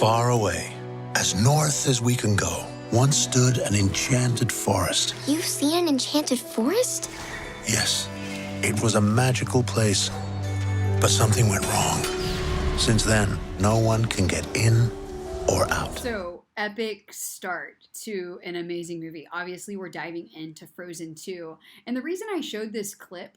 Far away, as north as we can go, once stood an enchanted forest. You've seen an enchanted forest? Yes, it was a magical place, but something went wrong. Since then, no one can get in or out. So, epic start to an amazing movie. Obviously, we're diving into Frozen 2. And the reason I showed this clip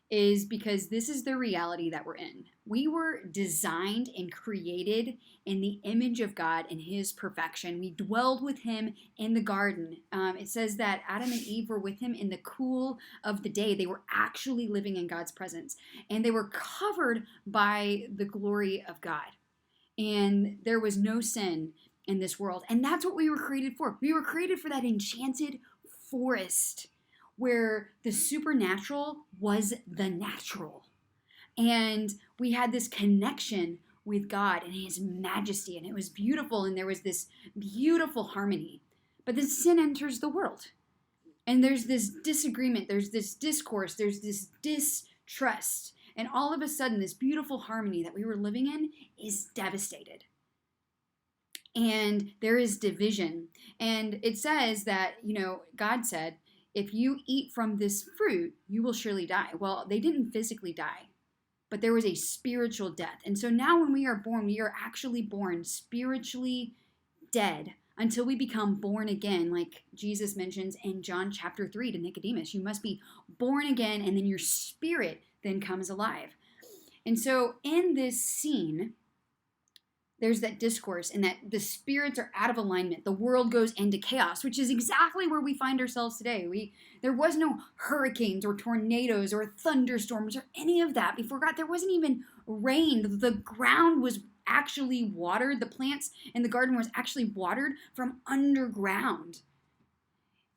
is because this is the reality that we're in. We were designed and created in the image of God and His perfection. We dwelled with Him in the garden. It says that Adam and Eve were with Him in the cool of the day. They were actually living in God's presence, and they were covered by the glory of God. And there was no sin in this world. And that's what we were created for. We were created for that enchanted forest where the supernatural was the natural. And we had this connection with God and His majesty, and it was beautiful, and there was this beautiful harmony. But then sin enters the world, and there's this disagreement, there's this discourse, there's this distrust, and all of a sudden this beautiful harmony that we were living in is devastated. And there is division. And it says that, God said, if you eat from this fruit, you will surely die. Well, they didn't physically die, but there was a spiritual death. And so now when we are born, we are actually born spiritually dead until we become born again, like Jesus mentions in John chapter 3 to Nicodemus. You must be born again, and then your spirit then comes alive. And so in this scene, there's that discourse and that the spirits are out of alignment. The world goes into chaos, which is exactly where we find ourselves today. There was no hurricanes or tornadoes or thunderstorms or any of that before God. There wasn't even rain. The ground was actually watered. The plants in the garden was actually watered from underground.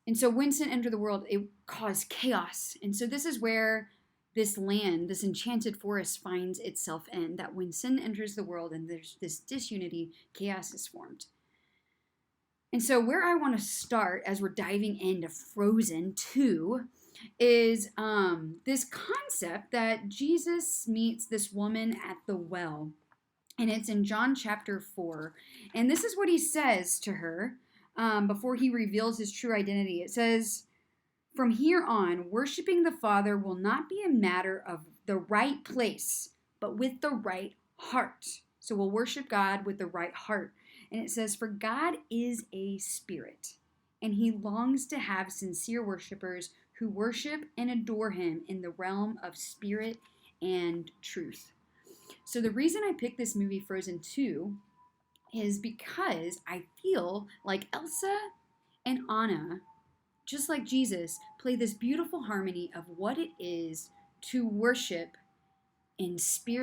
And so when sin entered the world, it caused chaos. And so this is where this land, this enchanted forest, finds itself in, that when sin enters the world and there's this disunity, chaos is formed. And so where I want to start as we're diving into Frozen 2 is this concept that Jesus meets this woman at the well. And it's in John chapter 4. And this is what He says to her before He reveals His true identity. It says, "From here on, worshiping the Father will not be a matter of the right place, but with the right heart." So we'll worship God with the right heart. And it says, "For God is a spirit, and He longs to have sincere worshipers who worship and adore Him in the realm of spirit and truth." So the reason I picked this movie, Frozen 2, is because I feel like Elsa and Anna, just like Jesus, play this beautiful harmony of what it is to worship in spirit